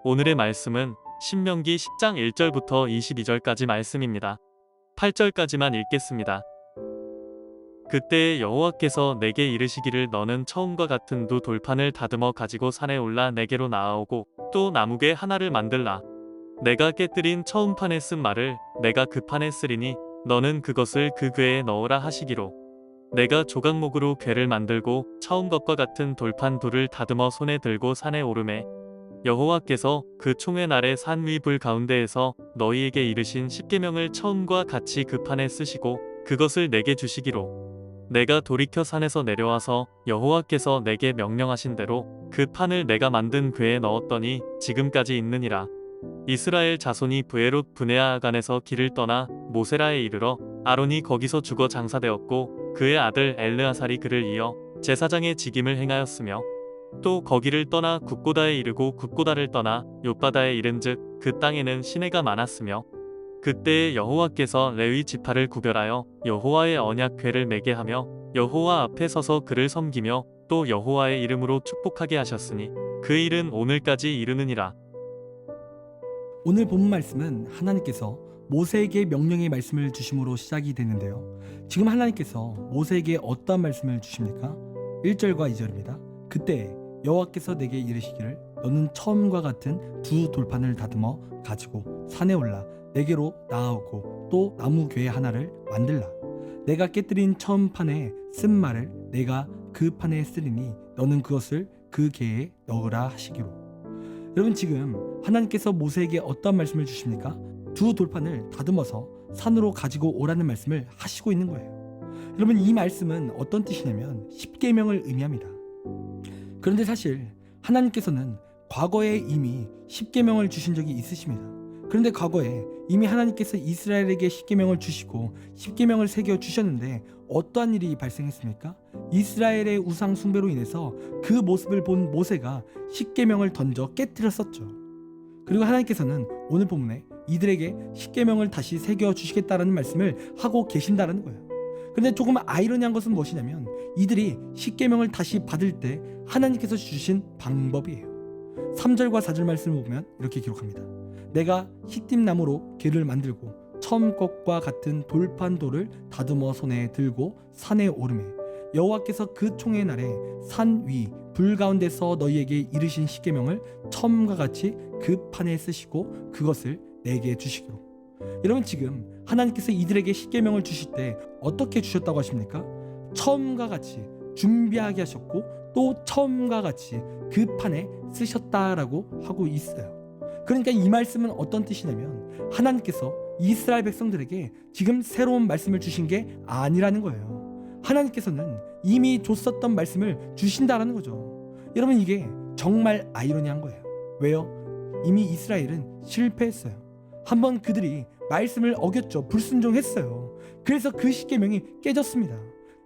오늘의 말씀은 신명기 10장 1절부터 22절까지 말씀입니다. 8절까지만 읽겠습니다. 그때에 여호와께서 내게 이르시기를 너는 처음과 같은 두 돌판을 다듬어 가지고 산에 올라 내게로 나아오고 또 나무괴 하나를 만들라. 내가 깨뜨린 처음 판에 쓴 말을 내가 그 판에 쓰리니 너는 그것을 그 궤에 넣으라 하시기로 내가 조각목으로 궤를 만들고 처음 것과 같은 돌판 둘을 다듬어 손에 들고 산에 오르매 여호와께서 그 총회 날에 산 위 불 가운데에서 너희에게 이르신 십계명을 처음과 같이 그 판에 쓰시고 그것을 내게 주시기로 내가 돌이켜 산에서 내려와서 여호와께서 내게 명령하신 대로 그 판을 내가 만든 궤에 넣었더니 지금까지 있느니라. 이스라엘 자손이 브에롯 브네아간에서 길을 떠나 모세라에 이르러 아론이 거기서 죽어 장사되었고 그의 아들 엘르아살이 그를 이어 제사장의 직임을 행하였으며 또 거기를 떠나 굽고다에 이르고 굽고다를 떠나 욥바다에 이른즉 그 땅에는 시내가 많았으며 그때에 여호와께서 레위 지파를 구별하여 여호와의 언약 궤를 매게 하며 여호와 앞에 서서 그를 섬기며 또 여호와의 이름으로 축복하게 하셨으니 그 일은 오늘까지 이르느니라. 오늘 본 말씀은 하나님께서 모세에게 명령의 말씀을 주심으로 시작이 되는데요. 지금 하나님께서 모세에게 어떠한 말씀을 주십니까? 1절과 2절입니다. 그때 여호와께서 내게 이르시기를 너는 처음과 같은 두 돌판을 다듬어 가지고 산에 올라 내게로 나아오고 또 나무 궤 하나를 만들라. 내가 깨뜨린 처음 판에 쓴 말을 내가 그 판에 쓰리니 너는 그것을 그 궤에 넣으라 하시기로. 여러분, 지금 하나님께서 모세에게 어떤 말씀을 주십니까? 두 돌판을 다듬어서 산으로 가지고 오라는 말씀을 하시고 있는 거예요. 여러분, 이 말씀은 어떤 뜻이냐면 십계명을 의미합니다. 그런데 사실 하나님께서는 과거에 이미 십계명을 주신 적이 있으십니다. 그런데 과거에 이미 하나님께서 이스라엘에게 십계명을 주시고 십계명을 새겨 주셨는데 어떠한 일이 발생했습니까? 이스라엘의 우상 숭배로 인해서 그 모습을 본 모세가 십계명을 던져 깨뜨렸었죠. 그리고 하나님께서는 오늘 본문에 이들에게 십계명을 다시 새겨 주시겠다라는 말씀을 하고 계신다라는 거예요. 그런데 조금 아이러니한 것은 무엇이냐면 이들이 십계명을 다시 받을 때 하나님께서 주신 방법이에요. 3절과 4절 말씀을 보면 이렇게 기록합니다. 내가 시딤 나무로 궤를 만들고 처음 것과 같은 돌판 돌을 다듬어 손에 들고 산에 오르매 여호와께서 그 총회 날에 산 위 불 가운데서 너희에게 이르신 십계명을 처음과 같이 그 판에 쓰시고 그것을 내게 주시기로. 여러분, 지금 하나님께서 이들에게 십계명을 주실 때 어떻게 주셨다고 하십니까? 처음과 같이 준비하게 하셨고 또 처음과 같이 그 판에 쓰셨다라고 하고 있어요. 그러니까 이 말씀은 어떤 뜻이냐면 하나님께서 이스라엘 백성들에게 지금 새로운 말씀을 주신 게 아니라는 거예요. 하나님께서는 이미 줬었던 말씀을 주신다라는 거죠. 여러분, 이게 정말 아이러니한 거예요. 왜요? 이미 이스라엘은 실패했어요. 한번 그들이 말씀을 어겼죠. 불순종했어요. 그래서 그 십계명이 깨졌습니다.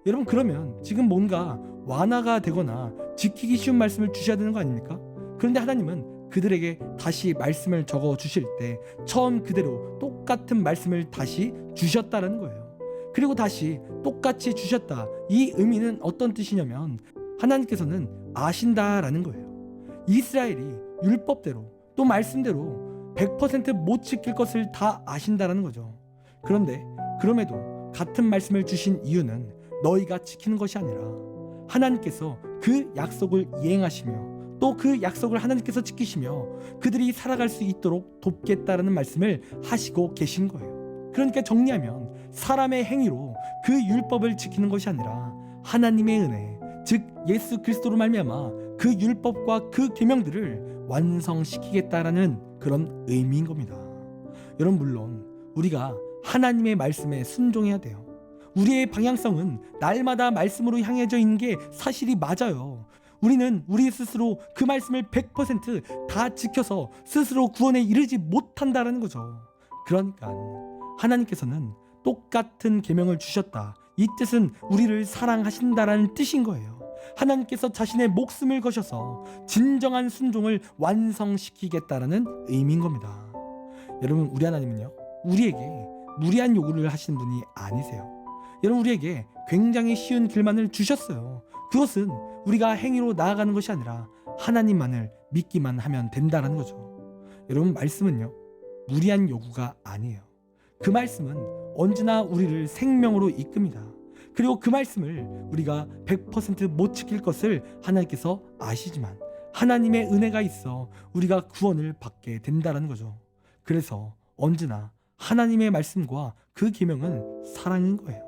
여러분, 그러면 지금 뭔가 완화가 되거나 지키기 쉬운 말씀을 주셔야 되는 거 아닙니까? 그런데 하나님은 그들에게 다시 말씀을 적어 주실 때 처음 그대로 똑같은 말씀을 다시 주셨다라는 거예요. 그리고 다시 똑같이 주셨다. 이 의미는 어떤 뜻이냐면 하나님께서는 아신다라는 거예요. 이스라엘이 율법대로 또 말씀대로 100% 못 지킬 것을 다 아신다라는 거죠. 그런데 그럼에도 같은 말씀을 주신 이유는 너희가 지키는 것이 아니라 하나님께서 그 약속을 이행하시며 또 그 약속을 하나님께서 지키시며 그들이 살아갈 수 있도록 돕겠다라는 말씀을 하시고 계신 거예요. 그러니까 정리하면 사람의 행위로 그 율법을 지키는 것이 아니라 하나님의 은혜, 즉 예수 그리스도로 말미암아 그 율법과 그 계명들을 완성시키겠다라는 그런 의미인 겁니다. 여러분, 물론 우리가 하나님의 말씀에 순종해야 돼요. 우리의 방향성은 날마다 말씀으로 향해져 있는 게 사실이 맞아요. 우리는 우리 스스로 그 말씀을 100% 지켜서 스스로 구원에 이르지 못한다라는 거죠. 그러니까 하나님께서는 똑같은 계명을 주셨다. 이 뜻은 우리를 사랑하신다라는 뜻인 거예요. 하나님께서 자신의 목숨을 거셔서 진정한 순종을 완성시키겠다라는 의미인 겁니다. 여러분, 우리 하나님은요, 우리에게 무리한 요구를 하시는 분이 아니세요. 여러분, 우리에게 굉장히 쉬운 길만을 주셨어요. 그것은 우리가 행위로 나아가는 것이 아니라 하나님만을 믿기만 하면 된다는 거죠. 여러분, 말씀은요, 무리한 요구가 아니에요. 그 말씀은 언제나 우리를 생명으로 이끕니다. 그리고 그 말씀을 우리가 100%못 지킬 것을 하나님께서 아시지만 하나님의 은혜가 있어 우리가 구원을 받게 된다는 거죠. 그래서 언제나 하나님의 말씀과 그 계명은 사랑인 거예요.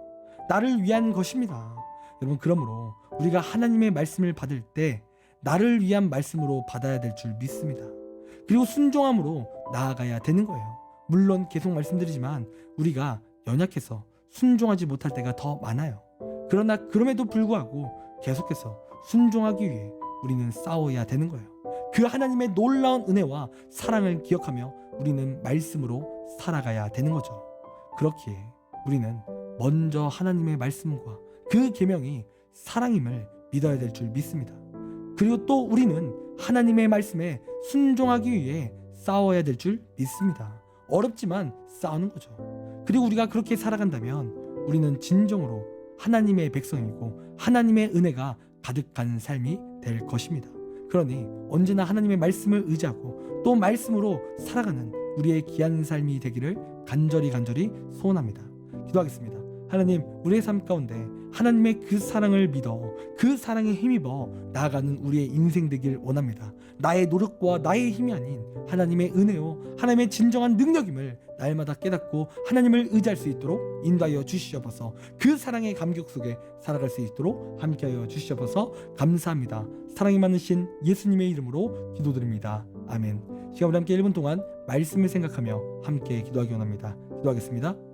나를 위한 것입니다. 여러분, 그러므로 우리가 하나님의 말씀을 받을 때 나를 위한 말씀으로 받아야 될 줄 믿습니다. 그리고 순종함으로 나아가야 되는 거예요. 물론 계속 말씀드리지만 우리가 연약해서 순종하지 못할 때가 더 많아요. 그러나 그럼에도 불구하고 계속해서 순종하기 위해 우리는 싸워야 되는 거예요. 그 하나님의 놀라운 은혜와 사랑을 기억하며 우리는 말씀으로 살아가야 되는 거죠. 그렇기에 우리는 먼저 하나님의 말씀과 그 계명이 사랑임을 믿어야 될 줄 믿습니다. 그리고 또 우리는 하나님의 말씀에 순종하기 위해 싸워야 될 줄 믿습니다. 어렵지만 싸우는 거죠. 그리고 우리가 그렇게 살아간다면 우리는 진정으로 하나님의 백성이고 하나님의 은혜가 가득한 삶이 될 것입니다. 그러니 언제나 하나님의 말씀을 의지하고 또 말씀으로 살아가는 우리의 귀한 삶이 되기를 간절히 소원합니다. 기도하겠습니다. 하나님, 우리의 삶 가운데 하나님의 그 사랑을 믿어 그 사랑에 힘입어 나아가는 우리의 인생 되길 원합니다. 나의 노력과 나의 힘이 아닌 하나님의 은혜요, 하나님의 진정한 능력임을 날마다 깨닫고 하나님을 의지할 수 있도록 인도하여 주시옵소서. 그 사랑의 감격 속에 살아갈 수 있도록 함께하여 주시옵소서. 감사합니다. 사랑이 많으신 예수님의 이름으로 기도드립니다. 아멘. 시간 우리 함께 1분 동안 말씀을 생각하며 함께 기도하기 원합니다. 기도하겠습니다.